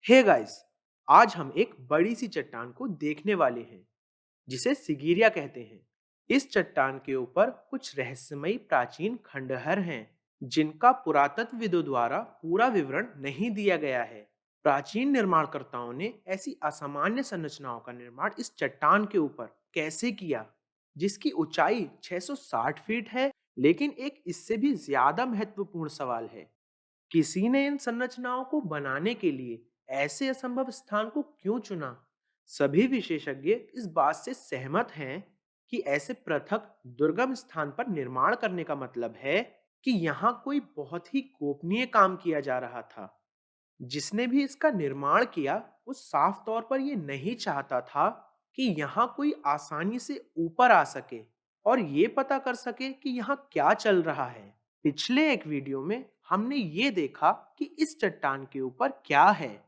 Hey guys, आज हम एक बड़ी सी चट्टान को देखने वाले हैं जिसे सिगीरिया कहते हैं। इस चट्टान के ऊपर कुछ रहस्यमयी प्राचीन खंडहर हैं जिनका पुरातत्वविदों द्वारा पूरा विवरण नहीं दिया गया है। प्राचीन निर्माणकर्ताओं ने ऐसी असामान्य संरचनाओं का निर्माण इस चट्टान के ऊपर कैसे किया, जिसकी ऊंचाई 660 फीट है। लेकिन एक इससे भी ज्यादा महत्वपूर्ण सवाल है, किसी ने इन संरचनाओं को बनाने के लिए ऐसे असंभव स्थान को क्यों चुना? सभी विशेषज्ञ इस बात से सहमत हैं कि ऐसे पृथक दुर्गम स्थान पर निर्माण करने का मतलब है कि यहाँ कोई बहुत ही गोपनीय काम किया जा रहा था। जिसने भी इसका निर्माण किया वो साफ तौर पर ये नहीं चाहता था कि यहाँ कोई आसानी से ऊपर आ सके और ये पता कर सके कि यहाँ क्या चल रहा है। पिछले एक वीडियो में हमने ये देखा कि इस चट्टान के ऊपर क्या है।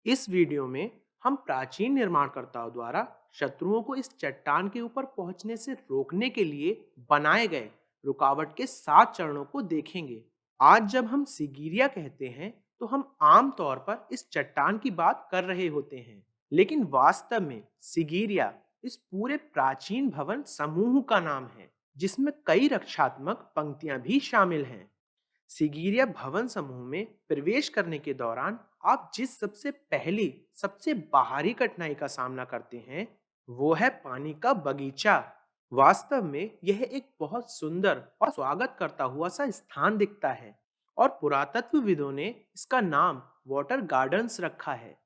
इस वीडियो में हम प्राचीन निर्माणकर्ताओं द्वारा शत्रुओं को इस चट्टान के ऊपर पहुंचने से रोकने के लिए बनाए गए रुकावट के 7 चरणों को देखेंगे। आज जब हम सिगीरिया कहते हैं तो हम आम तौर पर इस चट्टान की बात कर रहे होते हैं, लेकिन वास्तव में सिगीरिया इस पूरे प्राचीन भवन समूह का नाम है जिसमें कई रक्षात्मक पंक्तियां भी शामिल हैं। सिगीरिया भवन समूह में प्रवेश करने के दौरान आप जिस सबसे पहली सबसे बाहरी कठिनाई का सामना करते हैं वो है पानी का बगीचा। वास्तव में यह एक बहुत सुंदर और स्वागत करता हुआ सा स्थान दिखता है और पुरातत्वविदों ने इसका नाम वाटर गार्डन्स रखा है।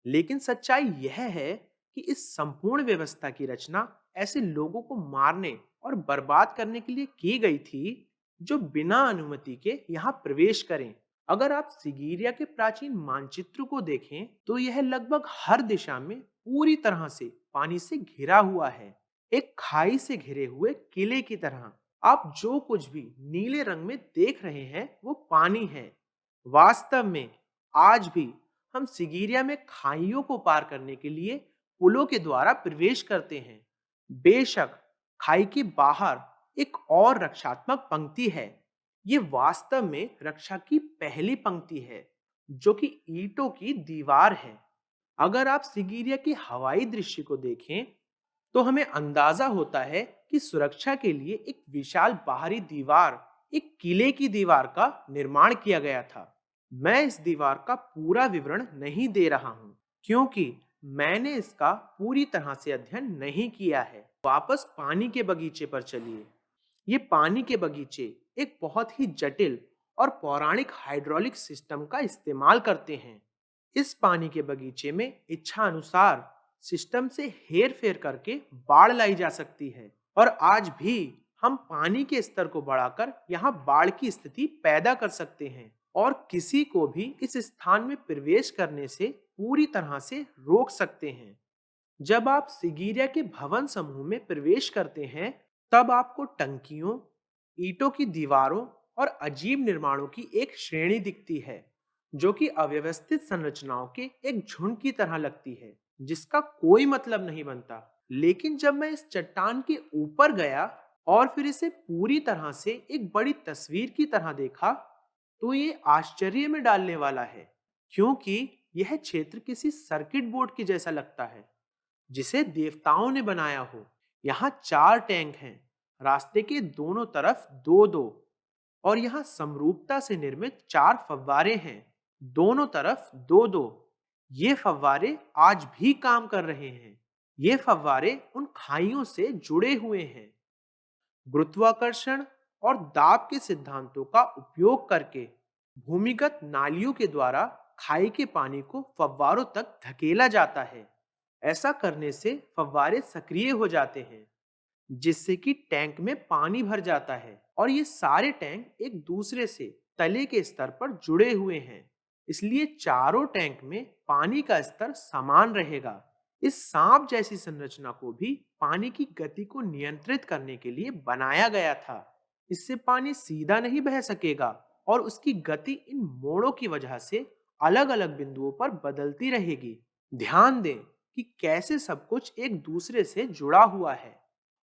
लेकिन सच्चाई यह है कि इस संपूर्ण व्यवस्था की रचना ऐसे लोगों को मारने और बर्बाद करने के लिए की गई थी जो बिना अनुमति के यहाँ प्रवेश करें। अगर आप सिगीरिया के प्राचीन मानचित्र को देखें तो यह लगभग हर दिशा में पूरी तरह से पानी से घिरा हुआ है, एक खाई से घिरे हुए किले की तरह। आप जो कुछ भी नीले रंग में देख रहे हैं वो पानी है। वास्तव में आज भी हम सिगीरिया में खाइयों को पार करने के लिए पुलों के द्वारा प्रवेश करते हैं। बेशक खाई के बाहर एक और रक्षात्मक पंक्ति है। ये वास्तव में रक्षा की पहली पंक्ति है जो कि ईंटों की दीवार है। अगर आप सिगीरिया की हवाई दृश्य को देखें तो हमें अंदाजा होता है कि सुरक्षा के लिए एक विशाल बाहरी दीवार, एक किले की दीवार का निर्माण किया गया था। मैं इस दीवार का पूरा विवरण नहीं दे रहा हूं क्योंकि मैंने इसका पूरी तरह से अध्ययन नहीं किया है। वापस पानी के बगीचे पर चलिए। ये पानी के बगीचे एक बहुत ही जटिल और पौराणिक हाइड्रोलिक सिस्टम का इस्तेमाल करते हैं। इस पानी के बगीचे में इच्छा अनुसार सिस्टम से हेर फेर करके बाढ़ लाई जा सकती है और आज भी हम पानी के स्तर को बढ़ाकर यहाँ बाढ़ की स्थिति पैदा कर सकते हैं और किसी को भी इस स्थान में प्रवेश करने से पूरी तरह से रोक सकते हैं। जब आप सिगीरिया के भवन समूह में प्रवेश करते हैं तब आपको टंकियों, ईंटों की दीवारों और अजीब निर्माणों की एक श्रेणी दिखती है जो कि अव्यवस्थित संरचनाओं के एक झुंड की तरह लगती है जिसका कोई मतलब नहीं बनता। लेकिन जब मैं इस चट्टान के ऊपर गया और फिर इसे पूरी तरह से एक बड़ी तस्वीर की तरह देखा तो ये आश्चर्य में डालने वाला है, क्योंकि यह क्षेत्र किसी सर्किट बोर्ड की जैसा लगता है जिसे देवताओं ने बनाया हो। यहाँ 4 टैंक हैं, रास्ते के दोनों तरफ दो दो, और यहाँ समरूपता से निर्मित 4 फव्वारे हैं, दोनों तरफ दो दो। ये फव्वारे आज भी काम कर रहे हैं। ये फव्वारे उन खाइयों से जुड़े हुए हैं। गुरुत्वाकर्षण और दाब के सिद्धांतों का उपयोग करके भूमिगत नालियों के द्वारा खाई के पानी को फव्वारों तक धकेला जाता है। ऐसा करने से फव्वारे सक्रिय हो जाते हैं जिससे कि टैंक में पानी भर जाता है और ये सारे टैंक एक दूसरे से तले के स्तर पर जुड़े हुए हैं। इसलिए चारों टैंक में पानी का स्तर समान रहेगा। इस सांप जैसी संरचना को भी पानी की गति को नियंत्रित करने के लिए बनाया गया था। इससे पानी सीधा नहीं बह सकेगा और उसकी गति इन मोड़ों की वजह से अलग-अलग बिंदुओं पर बदलती रहेगी। ध्यान दें कि कैसे सब कुछ एक दूसरे से जुड़ा हुआ है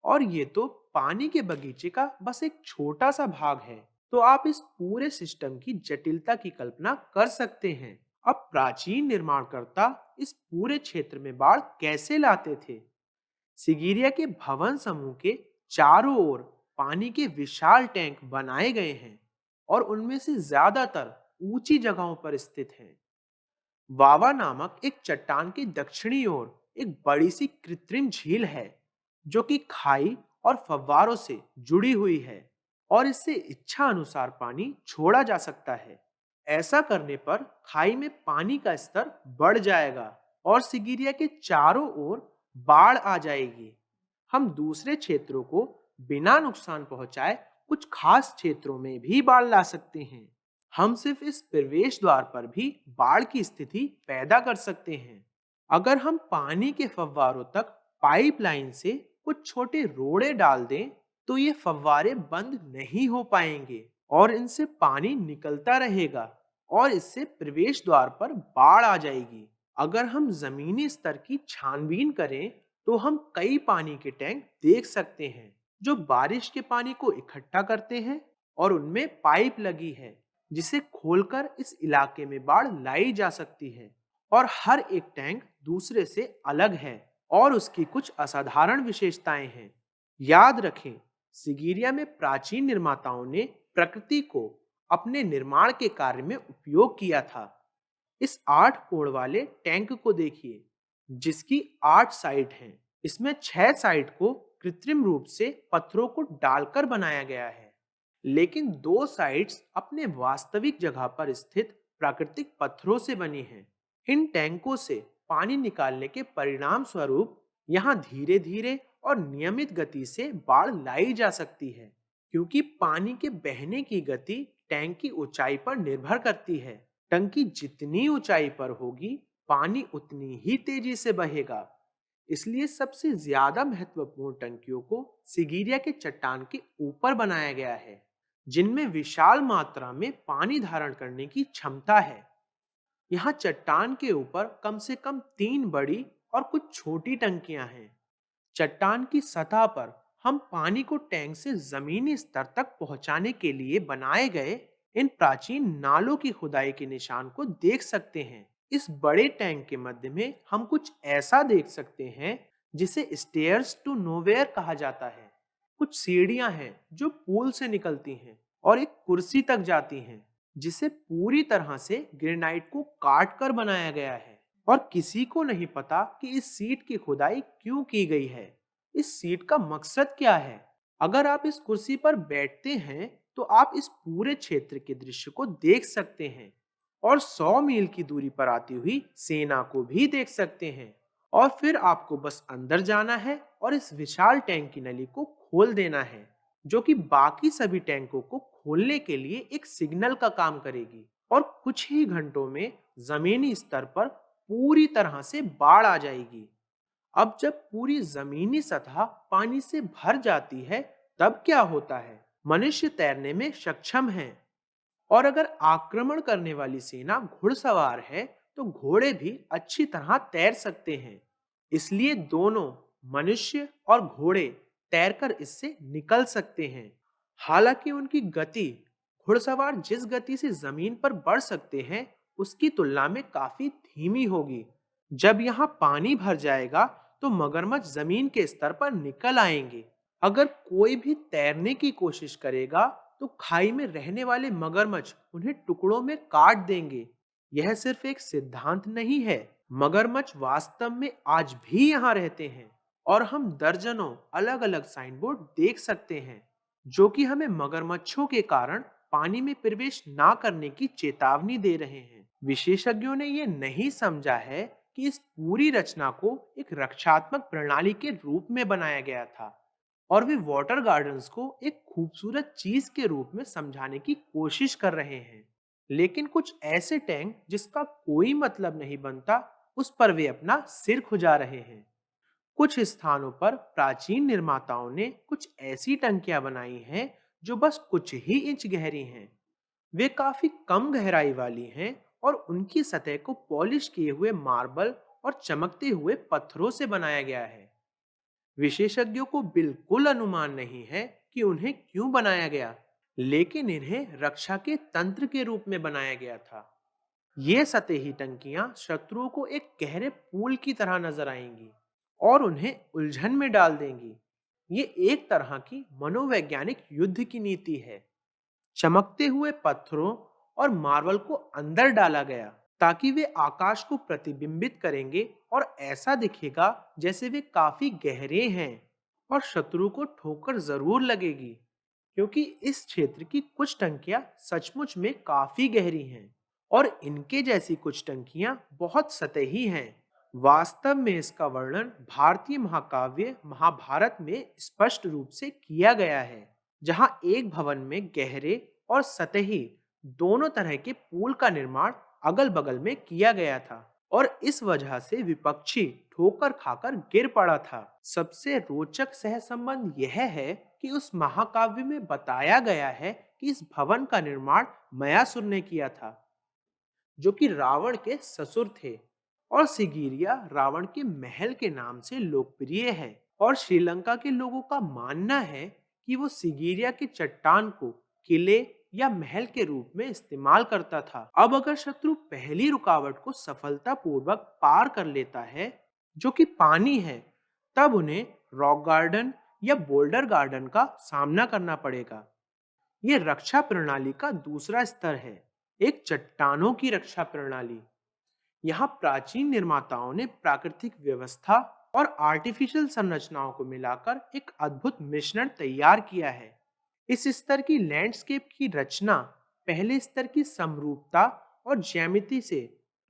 और ये तो पानी के बगीचे का बस एक छोटा सा भाग है। तो आप इस पूरे सिस्टम की जटिलता की कल्पना कर सकते हैं। अब प्राचीन निर्माणकर्ता इस पूरे क्षेत्र में बाढ़ कैसे लाते थे? सिगिरिया के भवन समूह के चारों ओर पानी के विशाल टैंक बनाए गए हैं और उनमें से ज्यादातर ऊंची जगहों पर स्थित हैं। वावा नामक एक चट्टान की दक्षिणी ओर एक बड़ी सी कृत्रिम झील है जो कि खाई और फव्वारों से जुड़ी हुई है और इससे इच्छा अनुसार पानी छोड़ा जा सकता है। ऐसा करने पर खाई में पानी का स्तर बढ़ जाएगा और सिगिरिया के चारों ओर बाढ़ आ जाएगी। हम दूसरे क्षेत्रों को बिना नुकसान पहुंचाए कुछ खास क्षेत्रों में भी बाढ़ ला सकते हैं। हम सिर्फ इस प्रवेश द्वार पर भी बाढ़ की स्थिति पैदा कर सकते हैं। अगर हम पानी के फव्वारों तक पाइपलाइन से कुछ छोटे रोड़े डाल दें, तो ये फव्वारे बंद नहीं हो पाएंगे और इनसे पानी निकलता रहेगा और इससे प्रवेश द्वार पर बाढ़ आ जाएगी। अगर हम जमीनी स्तर की छानबीन करें, तो हम कई पानी के टैंक देख सकते हैं जो बारिश के पानी को इकट्ठा करते हैं और उनमें पाइप लगी है जिसे खोलकर इस इलाके में बाढ़ लाई जा सकती है। और हर एक टैंक दूसरे से अलग है और उसकी कुछ असाधारण विशेषताएं हैं। याद रखें, सिगिरिया में प्राचीन निर्माताओं ने प्रकृति को अपने निर्माण के कार्य में उपयोग किया था। इस 8 कोण वाले टैंक को देखिए, जिसकी 8 साइड हैं। इसमें 6 साइड को कृत्रिम रूप से पत्थरों को डालकर बनाया गया है, लेकिन 2 साइड्स अपने वास्तविक जगह पर स्थित प्राकृतिक पत्थरों से बनी हैं। इन टैंकों से पानी निकालने के परिणाम स्वरूप यहाँ धीरे धीरे और नियमित गति से बाढ़ लाई जा सकती है, क्योंकि पानी के बहने की गति टैंक की ऊंचाई पर निर्भर करती है। टंकी जितनी ऊंचाई पर होगी, पानी उतनी ही तेजी से बहेगा। इसलिए सबसे ज्यादा महत्वपूर्ण टंकियों को सिगिरिया के चट्टान के ऊपर बनाया गया है, जिनमें विशाल मात्रा में पानी धारण करने की क्षमता है। यहाँ चट्टान के ऊपर कम से कम 3 बड़ी और कुछ छोटी टंकियां हैं। चट्टान की सतह पर हम पानी को टैंक से जमीनी स्तर तक पहुंचाने के लिए बनाए गए इन प्राचीन नालों की खुदाई के निशान को देख सकते हैं। इस बड़े टैंक के मध्य में हम कुछ ऐसा देख सकते हैं जिसे स्टेयर्स टू नोवेयर कहा जाता है। कुछ सीढ़ियां हैं जो पूल से निकलती हैं और एक कुर्सी तक जाती हैं, जिसे पूरी तरह से ग्रेनाइट को काट कर बनाया गया है और किसी को नहीं पता कि इस सीट की खुदाई क्यों की गई है। इस सीट का मकसद क्या है? अगर आप इस कुर्सी पर बैठते हैं, तो आप इस पूरे क्षेत्र के दृश्य को देख सकते हैं और 100 मील की दूरी पर आती हुई सेना को भी देख सकते हैं। और फिर आपको बस अंदर जाना है और इस विशाल टैंक की नली को खोल देना है, जो कि बाकी सभी टैंकों को खोलने के लिए एक सिग्नल का काम करेगी। और कुछ ही घंटों में जमीनी स्तर पर पूरी तरह से बाढ़ आ जाएगी। अब जब पूरी जमीनी सतह पानी से भर जाती है, तब क्या होता है? मनुष्य तैरने में सक्षम है और अगर आक्रमण करने वाली सेना घुड़सवार है, तो घोड़े भी अच्छी तरह तैर सकते हैं। इसलिए दोनों, मनुष्य और घोड़े, तैरकर इससे निकल सकते हैं। हालांकि उनकी गति घुड़सवार जिस गति से जमीन पर बढ़ सकते हैं, उसकी तुलना में काफी धीमी होगी। जब यहाँ पानी भर जाएगा, तो मगरमच्छ जमीन के स्तर पर निकल आएंगे। अगर कोई भी तैरने की कोशिश करेगा, तो खाई में रहने वाले मगरमच्छ उन्हें टुकड़ों में काट देंगे। यह सिर्फ एक सिद्धांत नहीं है, मगरमच्छ वास्तव में आज भी यहाँ रहते हैं और हम दर्जनों अलग अलग साइन बोर्ड देख सकते हैं, जो कि हमें मगरमच्छों के कारण पानी में प्रवेश ना करने की चेतावनी दे रहे हैं। विशेषज्ञों ने यह नहीं समझा है कि इस पूरी रचना को एक रक्षात्मक प्रणाली के रूप में बनाया गया था और वे वाटर गार्डन्स को एक खूबसूरत चीज के रूप में समझाने की कोशिश कर रहे हैं। लेकिन कुछ ऐसे टैंक जिसका कोई मतलब नहीं बनता, उस पर वे अपना सिर खुजा रहे हैं। कुछ स्थानों पर प्राचीन निर्माताओं ने कुछ ऐसी टंकियां बनाई हैं जो बस कुछ ही इंच गहरी हैं। वे काफी कम गहराई वाली हैं और उनकी सतह को पॉलिश किए हुए मार्बल और चमकते हुए पत्थरों से बनाया गया है। विशेषज्ञों को बिल्कुल अनुमान नहीं है कि उन्हें क्यों बनाया गया, लेकिन इन्हें रक्षा के तंत्र के रूप में बनाया गया था। ये सतही टंकियां शत्रुओं को एक गहरे पूल की तरह नजर आएंगी और उन्हें उलझन में डाल देंगी। ये एक तरह की मनोवैज्ञानिक युद्ध की नीति है। चमकते हुए पत्थरों और मार्बल को अंदर डाला गया ताकि वे आकाश को प्रतिबिंबित करेंगे और ऐसा दिखेगा जैसे वे काफी गहरे हैं। और शत्रु को ठोकर जरूर लगेगी, क्योंकि इस क्षेत्र की कुछ टंकियां सचमुच में काफी गहरी हैं और इनके जैसी कुछ टंकियां बहुत सतही हैं। वास्तव में इसका वर्णन भारतीय महाकाव्य महाभारत में स्पष्ट रूप से किया गया है, जहां एक भवन में गहरे और सतही दोनों तरह के पुल का निर्माण अगल-बगल में किया गया था और इस वजह से विपक्षी ठोकर खाकर गिर पड़ा था। सबसे रोचक सहसंबंध यह है कि उस महाकाव्य में बताया गया है कि इस भवन का निर्माण मयासुर ने किया था, जो कि रावण के ससुर थे। और सिगीरिया रावण के महल के नाम से लोकप्रिय है और श्रीलंका के लोगों का मानना है कि वो सिगीरिया के चट्टान को किले या महल के रूप में इस्तेमाल करता था। अब अगर शत्रु पहली रुकावट को सफलतापूर्वक पार कर लेता है, जो कि पानी है, तब उन्हें रॉक गार्डन या बोल्डर गार्डन का सामना करना पड़ेगा। ये रक्षा प्रणाली का दूसरा स्तर है, एक चट्टानों की रक्षा प्रणाली। यहाँ प्राचीन निर्माताओं ने प्राकृतिक व्यवस्था और आर्टिफिशियल संरचनाओं को मिलाकर एक अद्भुत मिश्रण तैयार किया है। इस स्तर की लैंडस्केप की रचना पहले स्तर की समरूपता और ज्यामिति से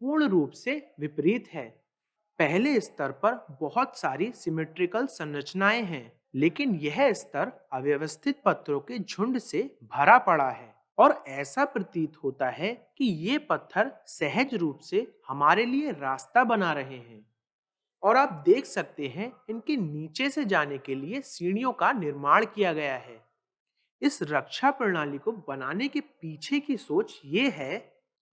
पूर्ण रूप से विपरीत है। पहले स्तर पर बहुत सारी सिमेट्रिकल संरचनाएं हैं, लेकिन यह स्तर अव्यवस्थित पत्थरों के झुंड से भरा पड़ा है और ऐसा प्रतीत होता है कि ये पत्थर सहज रूप से हमारे लिए रास्ता बना रहे हैं। और आप देख सकते हैं, इनके नीचे से जाने के लिए सीढ़ियों का निर्माण किया गया है। इस रक्षा प्रणाली को बनाने के पीछे की सोच ये है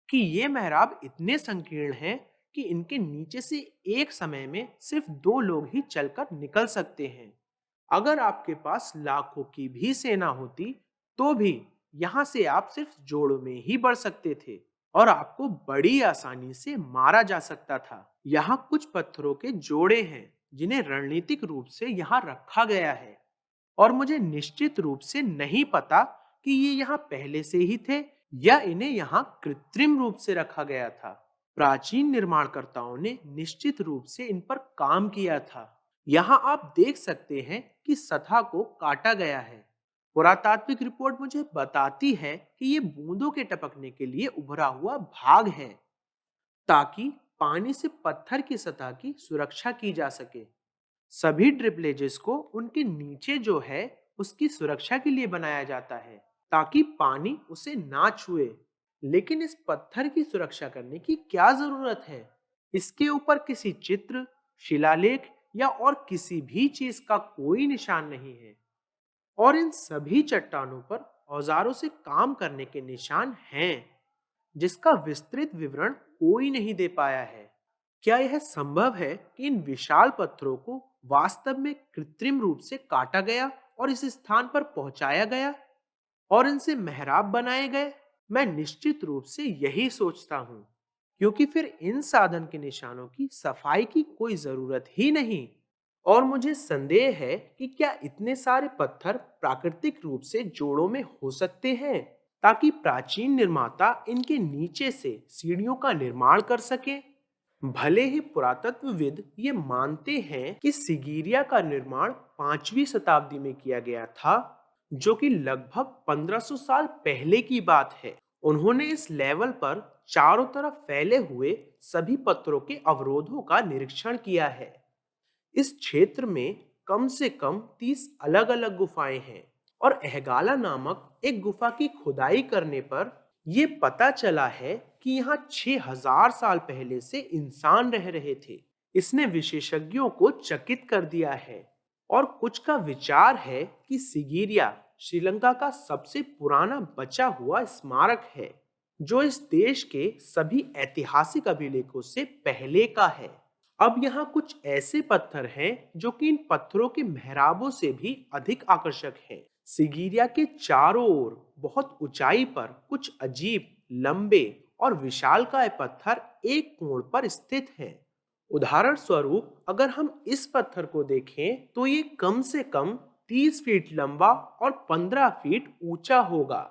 कि ये मेहराब इतने संकीर्ण हैं कि इनके नीचे से एक समय में सिर्फ 2 लोग ही चलकर निकल सकते हैं। अगर आपके पास लाखों की भी सेना होती, तो भी यहाँ से आप सिर्फ जोड़ों में ही बढ़ सकते थे और आपको बड़ी आसानी से मारा जा सकता था। यहाँ कुछ पत्थरों के जोड़े हैं जिन्हें रणनीतिक रूप से यहाँ रखा गया है और मुझे निश्चित रूप से नहीं पता कि ये यहाँ पहले से ही थे या इन्हें यहाँ कृत्रिम रूप से रखा गया था। प्राचीन निर्माणकर्ताओं ने निश्चित रूप से इन पर काम किया था। यहाँ आप देख सकते हैं कि सतह को काटा गया है। पुरातात्विक रिपोर्ट मुझे बताती है कि ये बूंदों के टपकने के लिए उभरा हुआ भाग है, ताकि पानी से पत्थर की सतह की सुरक्षा की जा सके। सभी ड्रिपलेजेस को उनके नीचे जो है उसकी सुरक्षा के लिए बनाया जाता है, ताकि पानी उसे ना छुए। लेकिन इस पत्थर की सुरक्षा करने की क्या जरूरत है? इसके ऊपर किसी चित्र, शिलालेख या और किसी भी चीज का कोई निशान नहीं है और इन सभी चट्टानों पर औजारों से काम करने के निशान हैं, जिसका विस्तृत विवरण कोई नहीं दे पाया है। क्या यह संभव है कि इन विशाल पत्थरों को वास्तव में कृत्रिम रूप से काटा गया और इस स्थान पर पहुंचाया गया और इनसे मेहराब बनाए गए? मैं निश्चित रूप से यही सोचता हूँ, क्योंकि फिर इन साधन के निशानों की सफाई की कोई जरूरत ही नहीं। और मुझे संदेह है कि क्या इतने सारे पत्थर प्राकृतिक रूप से जोड़ों में हो सकते हैं, ताकि प्राचीन निर्माता इनके नीचे से सीढ़ियों का निर्माण कर सकें। भले ही पुरातत्वविद ये मानते हैं कि सिगीरिया का निर्माण 5वीं शताब्दी में किया गया था, जो कि लगभग 1500 साल पहले की बात है। उन्होंने इस लेवल पर चारों तरफ फैले हुए सभी पत्थरों के अवरोधों का निरीक्षण किया है। इस क्षेत्र में कम से कम 30 अलग-अलग गुफाएं हैं और अहगाला नामक एक गुफा की खुदाई करने पर यह पता चला है कि यहाँ 6000 साल पहले से इंसान रह रहे थे। इसने विशेषज्ञों को चकित कर दिया है और कुछ का विचार है कि सिगीरिया श्रीलंका का सबसे पुराना बचा हुआ स्मारक है, जो इस देश के सभी ऐतिहासिक अभिलेखों से पहले का है। अब यहाँ कुछ ऐसे पत्थर हैं जो कि इन पत्थरों के मेहराबों से भी अधिक आकर्षक हैं। सिगीरिया के चारों ओर बहुत ऊंचाई पर कुछ अजीब, लंबे और विशालकाय पत्थर एक कोण पर स्थित है। उदाहरण स्वरूप अगर हम इस पत्थर को देखें तो ये कम से कम 30 फीट लंबा और 15 फीट ऊंचा होगा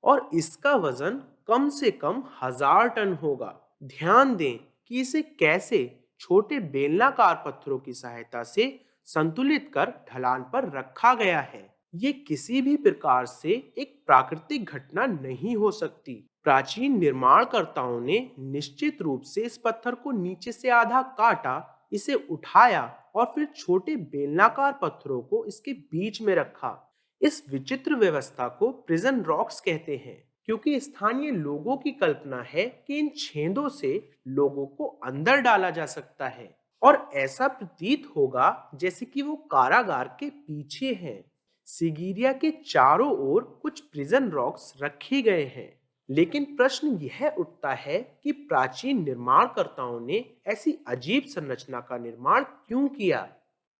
और इसका वजन कम से कम 1000 टन होगा। ध्यान दें कि इसे कैसे छोटे बेलनाकार पत्थरों की सहायता से संतुलित कर ढलान पर रखा गया है। ये किसी भी प्रकार से एक प्राकृतिक घटना नहीं हो सकती। प्राचीन निर्माणकर्ताओं ने निश्चित रूप से इस पत्थर को नीचे से आधा काटा, इसे उठाया और फिर छोटे बेलनाकार पत्थरों को इसके बीच में रखा। इस विचित्र व्यवस्था को प्रिजन रॉक्स कहते हैं, क्योंकि स्थानीय लोगों की कल्पना है कि इन छेदों से लोगों को अंदर डाला जा सकता है और ऐसा प्रतीत होगा जैसे कि वो कारागार के पीछे हैं। सिगिरिया के चारों ओर कुछ प्रिजन रॉक्स रखे गए हैं, लेकिन प्रश्न यह उठता है कि प्राचीन निर्माणकर्ताओं ने ऐसी अजीब संरचना का निर्माण क्यों किया।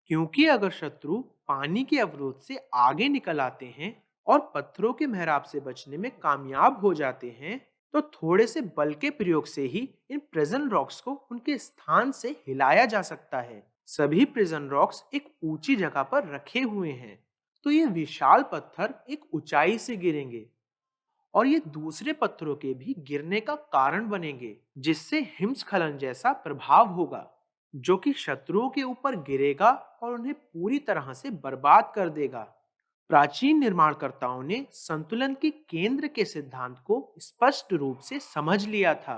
क्योंकि अगर शत्रु पानी के अवरोध से आगे निकल आते हैं और पत्थरों के मेहराब से बचने में कामयाब हो जाते हैं, तो थोड़े से बल के प्रयोग से ही इन प्रिजन रॉक्स को उनके स्थान से हिलाया जा सकता है। सभी प्रिजन रॉक्स एक ऊंची जगह पर रखे हुए हैं, तो ये विशाल पत्थर एक ऊंचाई से गिरेंगे और ये दूसरे पत्थरों के भी गिरने का कारण बनेंगे, जिससे हिमस्खलन जैसा प्रभाव होगा जो कि शत्रुओं के ऊपर गिरेगा और उन्हें पूरी तरह से बर्बाद कर देगा। प्राचीन निर्माणकर्ताओं ने संतुलन के केंद्र के सिद्धांत को स्पष्ट रूप से समझ लिया था।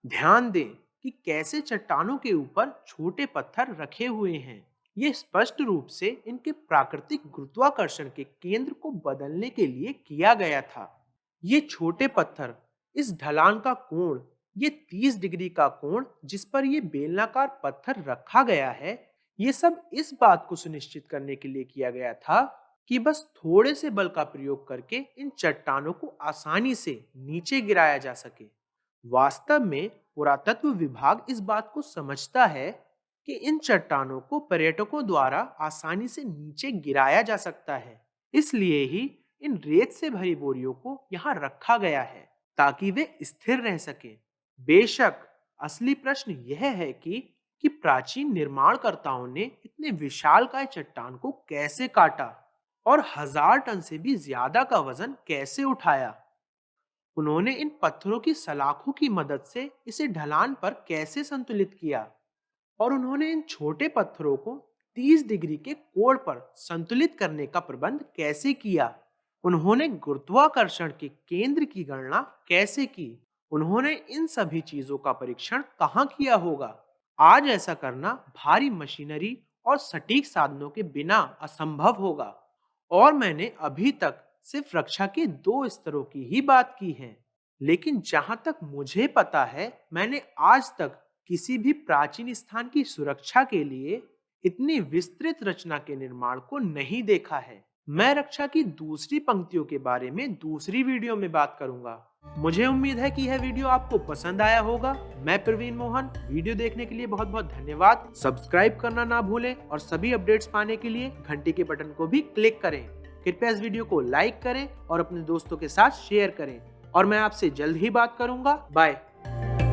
ध्यान दें कि कैसे चट्टानों के ऊपर छोटे पत्थर रखे हुए हैं। ये स्पष्ट रूप से इनके प्राकृतिक गुरुत्वाकर्षण के केंद्र को बदलने के लिए किया गया था। ये छोटे पत्थर, इस ढलान का कोण, ये 30 डिग्री का कोण जिस पर ये बेलनाकार पत्थर रखा गया है, ये सब इस बात को सुनिश्चित करने के लिए किया गया था कि बस थोड़े से बल का प्रयोग करके इन चट्टानों को आसानी से नीचे गिराया जा सके। वास्तव में पुरातत्व विभाग इस बात को समझता है कि इन चट्टानों को पर्यटकों द्वारा आसानी से नीचे गिराया जा सकता है। इसलिए ही इन रेत से भरी बोरियों को यहाँ रखा गया है ताकि वे स्थिर रह सकें। बेशक असली प्रश्न यह है कि प्राचीन निर्माणकर्ताओं ने इतने विशालकाय चट्टान को कैसे काटा और 1000 टन से भी ज्यादा का वजन कैसे उठाया। उन्होंने इन पत्थरों की सलाखों की मदद से इसे ढलान पर कैसे संतुलित किया और उन्होंने इन छोटे पत्थरों को 30 डिग्री के कोण पर संतुलित करने का प्रबंध कैसे किया। उन्होंने गुरुत्वाकर्षण के केंद्र की गणना कैसे की। उन्होंने इन सभी चीजों का परीक्षण कहाँ किया होगा। आज ऐसा करना भारी मशीनरी और सटीक साधनों के बिना असंभव होगा। और मैंने अभी तक सिर्फ रक्षा के 2 स्तरों की ही बात की है, लेकिन जहां तक मुझे पता है मैंने आज तक किसी भी प्राचीन स्थान की सुरक्षा के लिए इतनी विस्तृत रचना के निर्माण को नहीं देखा है। मैं रक्षा की दूसरी पंक्तियों के बारे में दूसरी वीडियो में बात करूंगा। मुझे उम्मीद है कि यह वीडियो आपको पसंद आया होगा। मैं प्रवीण मोहन, वीडियो देखने के लिए बहुत बहुत धन्यवाद। सब्सक्राइब करना ना भूलें और सभी अपडेट्स पाने के लिए घंटी के बटन को भी क्लिक करें। कृपया इस वीडियो को लाइक करें और अपने दोस्तों के साथ शेयर करें और मैं आपसे जल्द ही बात करूंगा। बाय।